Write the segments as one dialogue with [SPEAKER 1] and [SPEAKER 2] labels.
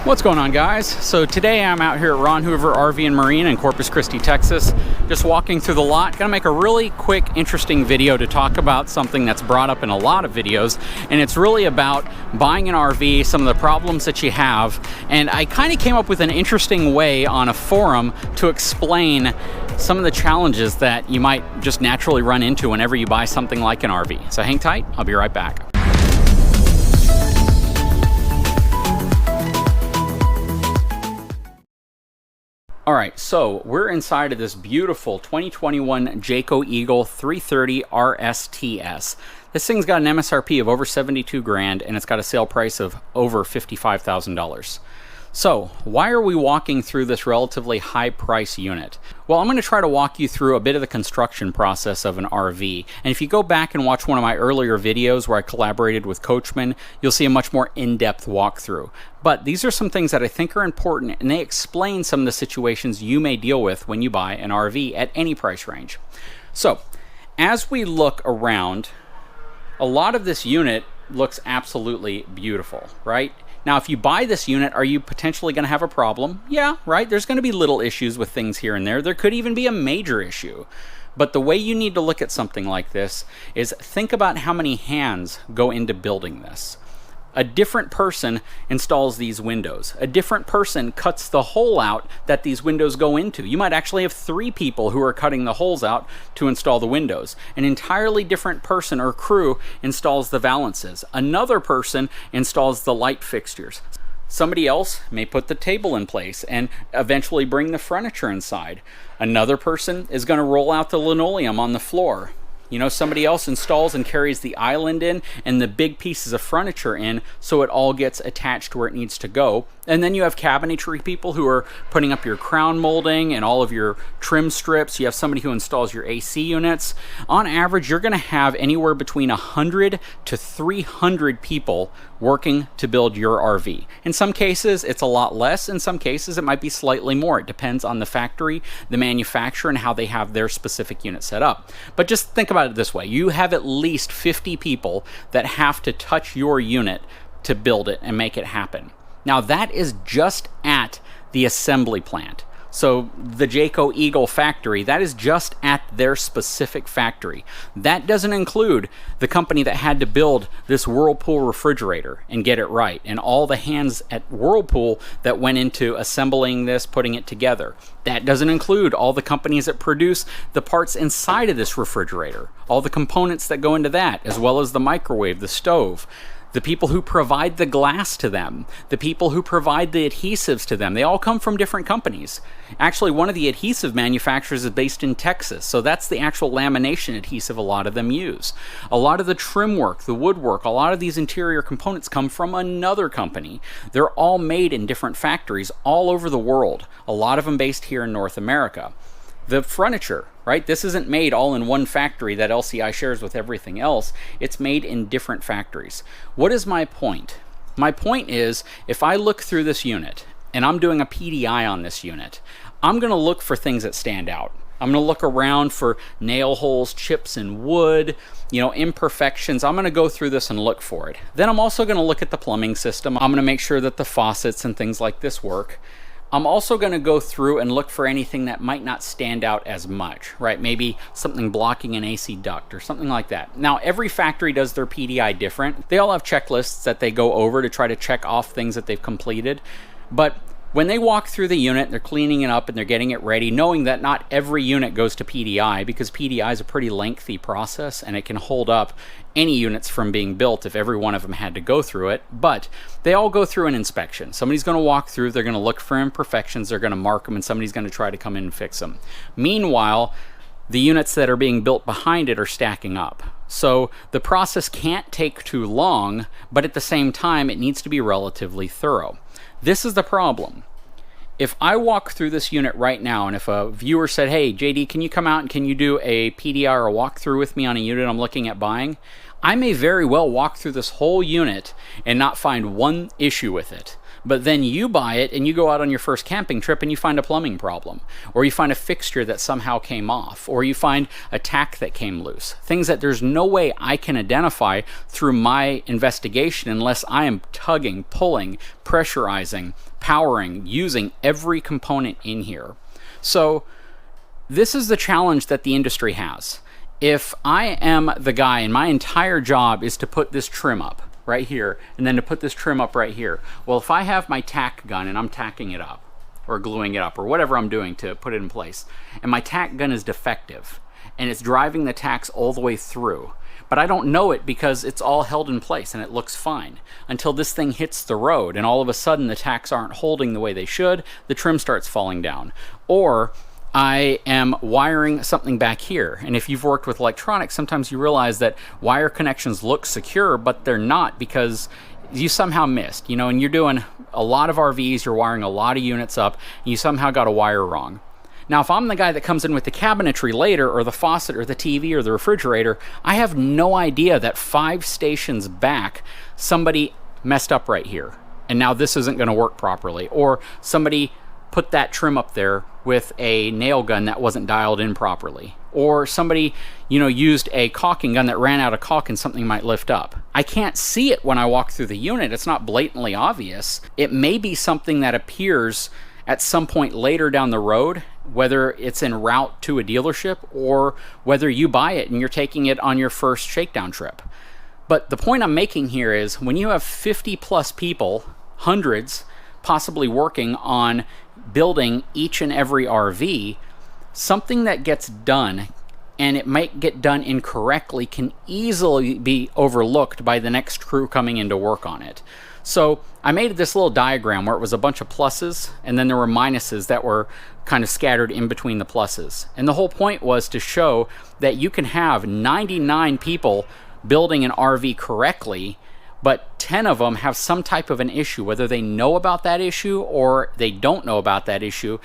[SPEAKER 1] What's going on, guys? So today I'm out here at Ron Hoover RV and Marine in Corpus Christi, Texas, just walking through the lot. Gonna make a really quick, interesting video to talk about something that's brought up in a lot of videos, and it's really about buying an RV, some of the problems that you have, and I kind of came up with an interesting way on a forum to explain some of the challenges that you might just naturally run into whenever you buy something like an RV. So hang tight, I'll be right back. All right, so we're inside of this beautiful 2021 Jayco Eagle 330 RSTS. This thing's got an MSRP of over 72 grand and it's got a sale price of over $55,000. So why are we walking through this relatively high price unit? Well, I'm going to try to walk you through a bit of the construction process of an RV. And if you go back and watch one of my earlier videos where I collaborated with Coachman, you'll see a much more in-depth walkthrough. But these are some things that I think are important, and they explain some of the situations you may deal with when you buy an RV at any price range. So as we look around, a lot of this unit looks absolutely beautiful, right? Now, if you buy this unit, are you potentially going to have a problem? Yeah, right? There's going to be little issues with things here and there. There could even be a major issue. But the way you need to look at something like this is think about how many hands go into building this. A different person installs these windows. A different person cuts the hole out that these windows go into. You might actually have 3 people who are cutting the holes out to install the windows. An entirely different person or crew installs the valances. Another person installs the light fixtures. Somebody else may put the table in place and eventually bring the furniture inside. Another person is going to roll out the linoleum on the floor. You know, somebody else installs and carries the island in and the big pieces of furniture in so it all gets attached where it needs to go. And then you have cabinetry people who are putting up your crown molding and all of your trim strips. You have somebody who installs your AC units. On average, you're going to have anywhere between 100 to 300 people working to build your RV. In some cases, it's a lot less. In some cases, it might be slightly more. It depends on the factory, the manufacturer, and how they have their specific unit set up. But just think about it this way. You have at least 50 people that have to touch your unit to build it and make it happen. Now, that is just at the assembly plant. So the Jayco Eagle factory, that is just at their specific factory. That doesn't include the company that had to build this Whirlpool refrigerator and get it right, and all the hands at Whirlpool that went into assembling this, putting it together. That doesn't include all the companies that produce the parts inside of this refrigerator, all the components that go into that, as well as the microwave, the stove. The people who provide the glass to them, the people who provide the adhesives to them, they all come from different companies. Actually, one of the adhesive manufacturers is based in Texas, so that's the actual lamination adhesive a lot of them use. A lot of the trim work, the woodwork, a lot of these interior components come from another company. They're all made in different factories all over the world, a lot of them based here in North America. The furniture, right? This isn't made all in one factory that LCI shares with everything else. It's made in different factories. What is my point? My point is, if I look through this unit and I'm doing a PDI on this unit, I'm going to look for things that stand out. I'm going to look around for nail holes, chips in wood, imperfections. I'm going to go through this and look for it. Then I'm also going to look at the plumbing system. I'm going to make sure that the faucets and things like this work. I'm also going to go through and look for anything that might not stand out as much, right? Maybe something blocking an AC duct or something like that. Now, every factory does their PDI different. They all have checklists that they go over to try to check off things that they've completed. But when they walk through the unit, they're cleaning it up and they're getting it ready, knowing that not every unit goes to PDI because PDI is a pretty lengthy process and it can hold up any units from being built if every one of them had to go through it. But they all go through an inspection. Somebody's going to walk through, they're going to look for imperfections, they're going to mark them, and somebody's going to try to come in and fix them. Meanwhile, the units that are being built behind it are stacking up. So the process can't take too long, but at the same time, it needs to be relatively thorough. This is the problem. If I walk through this unit right now, and if a viewer said, hey, JD, can you come out and can you do a PDI or a walkthrough with me on a unit I'm looking at buying? I may very well walk through this whole unit and not find one issue with it. But then you buy it and you go out on your first camping trip and you find a plumbing problem, or you find a fixture that somehow came off, or you find a tack that came loose. Things that there's no way I can identify through my investigation unless I am tugging, pulling, pressurizing, powering, using every component in here. So this is the challenge that the industry has. If I am the guy and my entire job is to put this trim up right here, and then to put this trim up right here, well, if I have my tack gun and I'm tacking it up, or gluing it up, or whatever I'm doing to put it in place, and my tack gun is defective, and it's driving the tacks all the way through, but I don't know it because it's all held in place and it looks fine, until this thing hits the road, and all of a sudden the tacks aren't holding the way they should, the trim starts falling down. Or I am wiring something back here, and if you've worked with electronics, sometimes you realize that wire connections look secure, but they're not, because you somehow missed, you know, and you're doing a lot of RVs, you're wiring a lot of units up, and you somehow got a wire wrong. Now, if I'm the guy that comes in with the cabinetry later, or the faucet, or the TV, or the refrigerator, I have no idea that 5 stations back, somebody messed up right here, and now this isn't going to work properly, or somebody put that trim up there with a nail gun that wasn't dialed in properly, or somebody, you know, used a caulking gun that ran out of caulk and something might lift up. I can't see it when I walk through the unit. It's not blatantly obvious. It may be something that appears at some point later down the road, whether it's en route to a dealership or whether you buy it and you're taking it on your first shakedown trip. But the point I'm making here is when you have 50 plus people, hundreds, possibly working on building each and every RV, something that gets done, and it might get done incorrectly, can easily be overlooked by the next crew coming in to work on it. So I made this little diagram where it was a bunch of pluses and then there were minuses that were kind of scattered in between the pluses. And the whole point was to show that you can have 99 people building an RV correctly, but 10 of them have some type of an issue, whether they know about that issue or they don't know about that issue.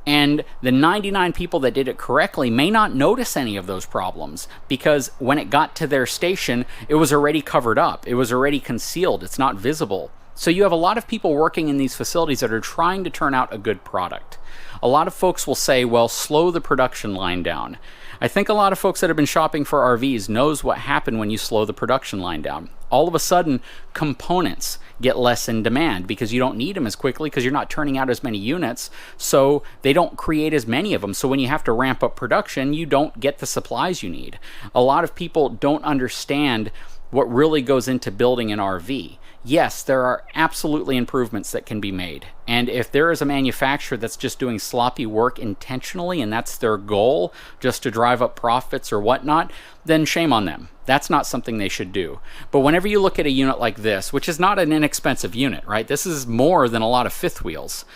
[SPEAKER 1] And the 99 people that did it correctly may not notice any of those problems because when it got to their station, it was already covered up. It was already concealed. It's not visible. So you have a lot of people working in these facilities that are trying to turn out a good product. A lot of folks will say, well, slow the production line down. I think a lot of folks that have been shopping for RVs knows what happened when you slow the production line down. All of a sudden, components get less in demand because you don't need them as quickly because you're not turning out as many units, so they don't create as many of them. So when you have to ramp up production, you don't get the supplies you need. A lot of people don't understand what really goes into building an RV. Yes, there are absolutely improvements that can be made. And if there is a manufacturer that's just doing sloppy work intentionally and that's their goal, just to drive up profits or whatnot, then shame on them. That's not something they should do. But whenever you look at a unit like this, which is not an inexpensive unit, right? This is more than a lot of fifth wheels.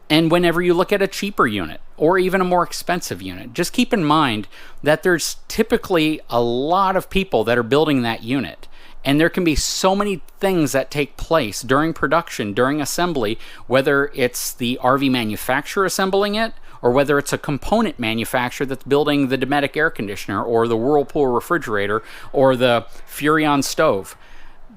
[SPEAKER 1] And whenever you look at a cheaper unit or even a more expensive unit, just keep in mind that there's typically a lot of people that are building that unit. And there can be so many things that take place during production, during assembly, whether it's the RV manufacturer assembling it, or whether it's a component manufacturer that's building the Dometic air conditioner, or the Whirlpool refrigerator, or the Furrion stove.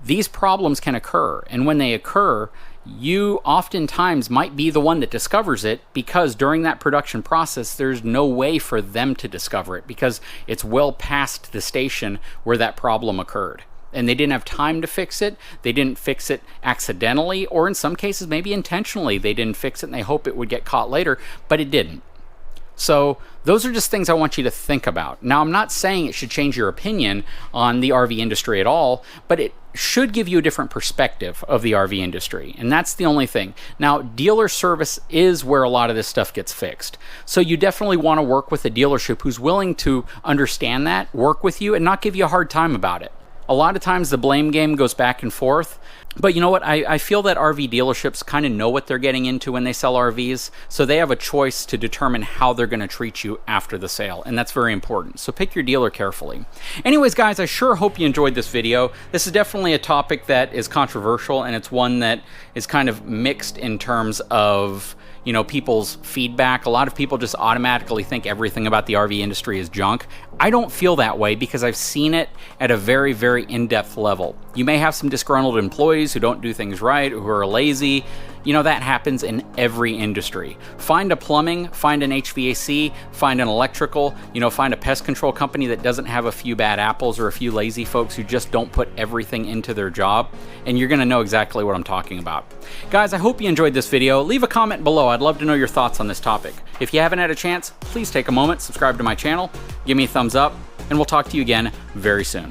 [SPEAKER 1] These problems can occur, and when they occur, you oftentimes might be the one that discovers it because during that production process, there's no way for them to discover it because it's well past the station where that problem occurred. And they didn't have time to fix it. They didn't fix it accidentally, or in some cases, maybe intentionally. They didn't fix it and they hope it would get caught later, but it didn't. So those are just things I want you to think about. Now, I'm not saying it should change your opinion on the RV industry at all, but it should give you a different perspective of the RV industry. And that's the only thing. Now, dealer service is where a lot of this stuff gets fixed. So you definitely want to work with a dealership who's willing to understand that, work with you, and not give you a hard time about it. A lot of times the blame game goes back and forth, but you know what? I feel that RV dealerships kind of know what they're getting into when they sell RVs, so they have a choice to determine how they're going to treat you after the sale, and that's very important. So pick your dealer carefully. Anyways, guys, I sure hope you enjoyed this video. This is definitely a topic that is controversial, and it's one that is kind of mixed in terms of, you know, people's feedback. A lot of people just automatically think everything about the RV industry is junk. I don't feel that way because I've seen it at a very, very in-depth level. You may have some disgruntled employees employees who don't do things right, who are lazy. You know, that happens in every industry. Find a plumbing, find an HVAC, find an electrical, you know, find a pest control company that doesn't have a few bad apples or a few lazy folks who just don't put everything into their job, and you're gonna know exactly what I'm talking about. Guys, I hope you enjoyed this video. Leave a comment below. I'd love to know your thoughts on this topic. If you haven't had a chance, please take a moment, subscribe to my channel, give me a thumbs up, and we'll talk to you again very soon.